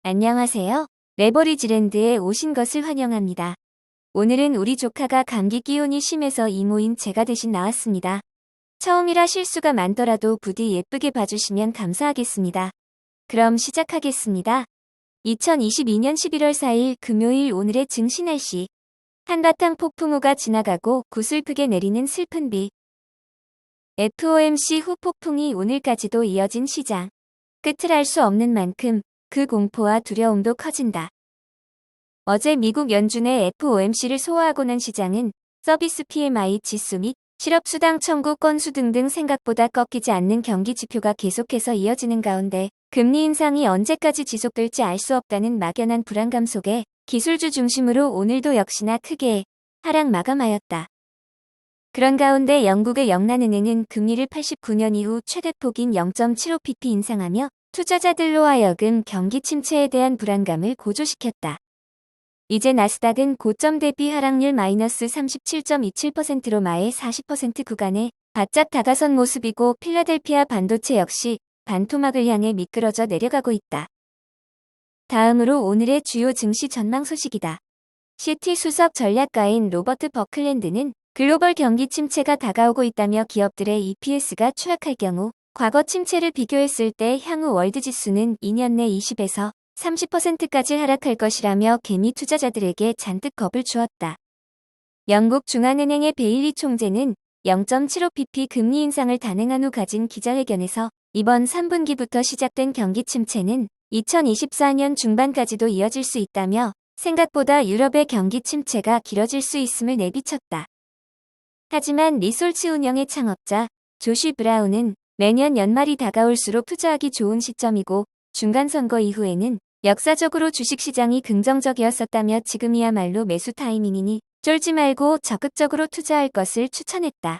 안녕하세요. 레버리지랜드에 오신 것을 환영합니다. 오늘은 우리 조카가 감기 기운이 심해서 이모인 제가 대신 나왔습니다. 처음이라 실수가 많더라도 부디 예쁘게 봐주시면 감사하겠습니다. 그럼 시작하겠습니다. 2022년 11월 4일 금요일 오늘의 증시 날씨. 한바탕 폭풍우가 지나가고 구슬프게 내리는 슬픈 비. FOMC 후 폭풍이 오늘까지도 이어진 시장. 끝을 알 수 없는 만큼 그 공포와 두려움도 커진다. 어제 미국 연준의 FOMC를 소화하고 난 시장은 서비스 PMI 지수 및 실업수당 청구 건수 등등 생각보다 꺾이지 않는 경기 지표가 계속해서 이어지는 가운데 금리 인상이 언제까지 지속될지 알 수 없다는 막연한 불안감 속에 기술주 중심으로 오늘도 역시나 크게 하락 마감하였다. 그런 가운데 영국의 영란은행은 금리를 89년 이후 최대폭인 0.75pp 인상하며 투자자들로 하여금 경기 침체에 대한 불안감을 고조시켰다. 이제 나스닥은 고점 대비 하락률 마이너스 37.27%로 마의 40% 구간에 바짝 다가선 모습이고 필라델피아 반도체 역시 반토막을 향해 미끄러져 내려가고 있다. 다음으로 오늘의 주요 증시 전망 소식이다. 시티 수석 전략가인 로버트 버클랜드는 글로벌 경기 침체가 다가오고 있다며 기업들의 EPS가 추락할 경우 과거 침체를 비교했을 때 향후 월드지수는 2년 내 20에서 30%까지 하락할 것이라며 개미 투자자들에게 잔뜩 겁을 주었다. 영국 중앙은행의 베일리 총재는 0.75pp 금리 인상을 단행한 후 가진 기자회견에서 이번 3분기부터 시작된 경기 침체는 2024년 중반까지도 이어질 수 있다며 생각보다 유럽의 경기 침체가 길어질 수 있음을 내비쳤다. 하지만 리솔츠 운영의 창업자 조시 브라운은 매년 연말이 다가올수록 투자하기 좋은 시점이고 중간선거 이후에는 역사적으로 주식시장이 긍정적이었었다며 지금이야말로 매수 타이밍이니 쫄지 말고 적극적으로 투자할 것을 추천했다.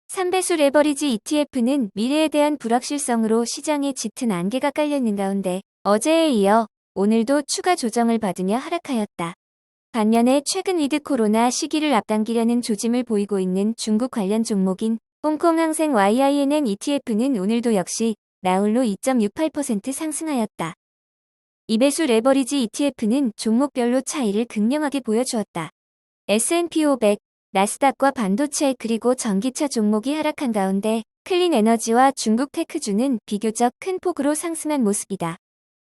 3배수 레버리지 ETF는 미래에 대한 불확실성으로 시장에 짙은 안개가 깔려있는 가운데 어제에 이어 오늘도 추가 조정을 받으며 하락하였다. 반면에 최근 위드 코로나 시기를 앞당기려는 조짐을 보이고 있는 중국 관련 종목인 홍콩항생 YINN ETF는 오늘도 역시 나홀로 2.68% 상승하였다. 2배수 레버리지 ETF는 종목별로 차이를 극명하게 보여주었다. S&P 500, 나스닥과 반도체 그리고 전기차 종목이 하락한 가운데 클린 에너지와 중국 테크주는 비교적 큰 폭으로 상승한 모습이다.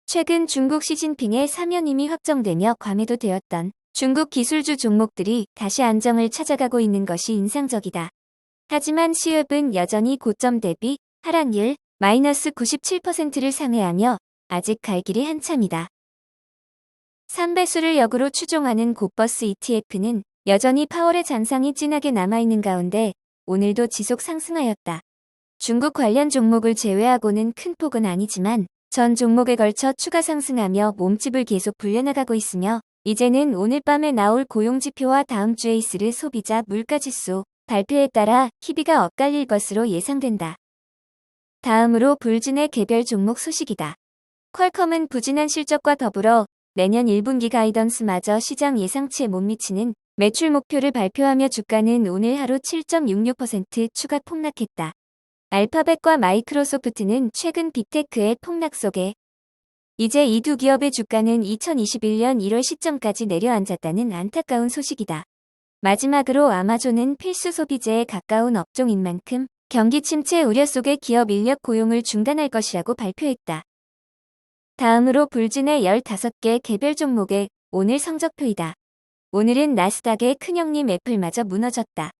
최근 중국 시진핑의 사면임이 확정되며 과매도되었던 중국 기술주 종목들이 다시 안정을 찾아가고 있는 것이 인상적이다. 하지만 시읒은 여전히 고점 대비 하락률 마이너스 97%를 상회하며 아직 갈 길이 한참이다. 3배수를 역으로 추종하는 고버스 ETF는 여전히 파월의 잔상이 진하게 남아있는 가운데 오늘도 지속 상승하였다. 중국 관련 종목을 제외하고는 큰 폭은 아니지만 전 종목에 걸쳐 추가 상승하며 몸집을 계속 불려나가고 있으며 이제는 오늘 밤에 나올 고용지표와 다음 주에 있을 소비자 물가지수 발표에 따라 희비가 엇갈릴 것으로 예상된다. 다음으로 불진의 개별 종목 소식이다. 퀄컴은 부진한 실적과 더불어 내년 1분기 가이던스마저 시장 예상치에 못 미치는 매출 목표를 발표하며 주가는 오늘 하루 7.66% 추가 폭락했다. 알파벳과 마이크로소프트는 최근 빅테크의 폭락 속에 이제 이 두 기업의 주가는 2021년 1월 시점까지 내려앉았다는 안타까운 소식이다. 마지막으로 아마존은 필수 소비재에 가까운 업종인 만큼 경기 침체 우려 속에 기업 인력 고용을 중단할 것이라고 발표했다. 다음으로 불진의 15개 개별 종목의 오늘 성적표이다. 오늘은 나스닥의 큰형님 애플마저 무너졌다.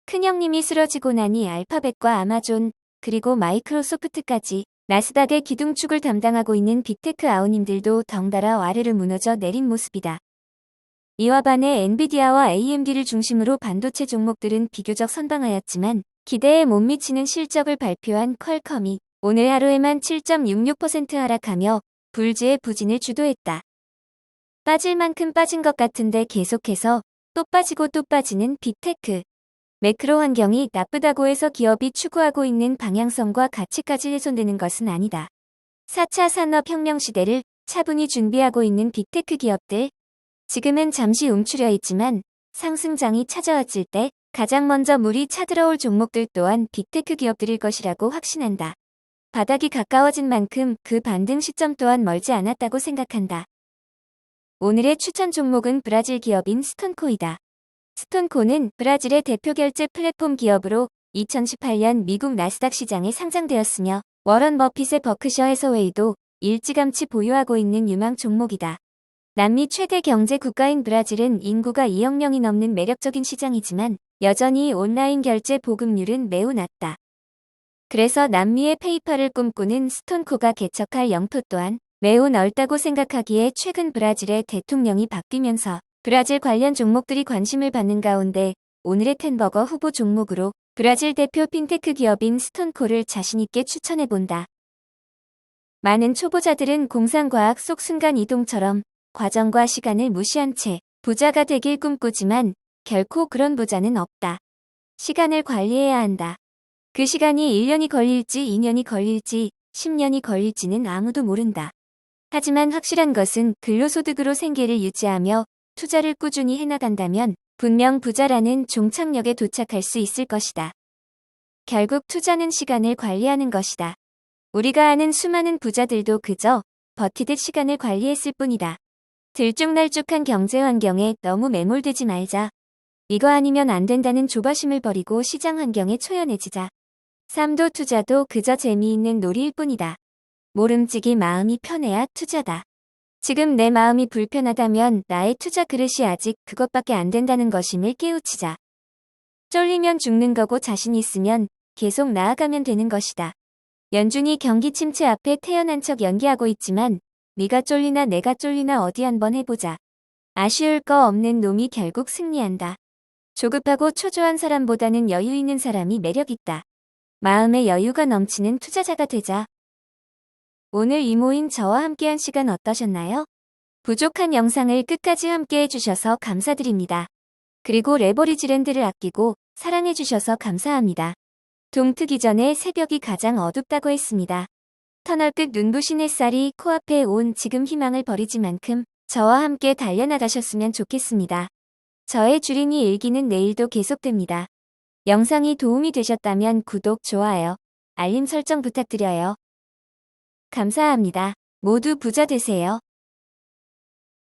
큰형님이 쓰러지고 나니 알파벳과 아마존 그리고 마이크로소프트까지 나스닥의 기둥축을 담당하고 있는 빅테크 아우님들도 덩달아 와르르 무너져 내린 모습이다. 이와 반해 엔비디아와 AMD를 중심으로 반도체 종목들은 비교적 선방하였지만 기대에 못 미치는 실적을 발표한 퀄컴이 오늘 하루에만 7.66% 하락하며 불지의 부진을 주도했다. 빠질 만큼 빠진 것 같은데 계속해서 또 빠지고 또 빠지는 빅테크. 매크로 환경이 나쁘다고 해서 기업이 추구하고 있는 방향성과 가치까지 훼손되는 것은 아니다. 4차 산업혁명 시대를 차분히 준비하고 있는 빅테크 기업들. 지금은 잠시 움츠려 있지만 상승장이 찾아왔을 때 가장 먼저 물이 차들어올 종목들 또한 빅테크 기업들일 것이라고 확신한다. 바닥이 가까워진 만큼 그 반등 시점 또한 멀지 않았다고 생각한다. 오늘의 추천 종목은 브라질 기업인 스톤코이다. 스톤코는 브라질의 대표 결제 플랫폼 기업으로 2018년 미국 나스닥 시장에 상장되었으며 워런 버핏의 버크셔 해서웨이도 일찌감치 보유하고 있는 유망 종목이다. 남미 최대 경제 국가인 브라질은 인구가 2억 명이 넘는 매력적인 시장이지만 여전히 온라인 결제 보급률은 매우 낮다. 그래서 남미의 페이팔을 꿈꾸는 스톤코가 개척할 영토 또한 매우 넓다고 생각하기에 최근 브라질의 대통령이 바뀌면서 브라질 관련 종목들이 관심을 받는 가운데 오늘의 텐버거 후보 종목으로 브라질 대표 핀테크 기업인 스톤코를 자신있게 추천해본다. 많은 초보자들은 공상과학 속 순간이동처럼 과정과 시간을 무시한 채 부자가 되길 꿈꾸지만 결코 그런 부자는 없다. 시간을 관리해야 한다. 그 시간이 1년이 걸릴지 2년이 걸릴지 10년이 걸릴지는 아무도 모른다. 하지만 확실한 것은 근로소득으로 생계를 유지하며 투자를 꾸준히 해나간다면 분명 부자라는 종착역에 도착할 수 있을 것이다. 결국 투자는 시간을 관리하는 것이다. 우리가 아는 수많은 부자들도 그저 버티듯 시간을 관리했을 뿐이다. 들쭉날쭉한 경제 환경에 너무 매몰되지 말자. 이거 아니면 안 된다는 조바심을 버리고 시장 환경에 초연해지자. 삶도 투자도 그저 재미있는 놀이일 뿐이다. 모름지기 마음이 편해야 투자다. 지금 내 마음이 불편하다면 나의 투자 그릇이 아직 그것밖에 안 된다는 것임을 깨우치자. 쫄리면 죽는 거고 자신 있으면 계속 나아가면 되는 것이다. 연준이 경기 침체 앞에 태연한 척 연기하고 있지만 네가 쫄리나 내가 쫄리나 어디 한번 해보자. 아쉬울 거 없는 놈이 결국 승리한다. 조급하고 초조한 사람보다는 여유 있는 사람이 매력있다. 마음에 여유가 넘치는 투자자가 되자. 오늘 이모인 저와 함께한 시간 어떠셨나요? 부족한 영상을 끝까지 함께 해주셔서 감사드립니다. 그리고 레버리지랜드를 아끼고 사랑해주셔서 감사합니다. 동트기 전에 새벽이 가장 어둡다고 했습니다. 터널 끝 눈부신 햇살이 코앞에 온 지금 희망을 버리지만큼 저와 함께 달려나가셨으면 좋겠습니다. 저의 주린이 일기는 내일도 계속됩니다. 영상이 도움이 되셨다면 구독, 좋아요, 알림 설정 부탁드려요. 감사합니다. 모두 부자 되세요.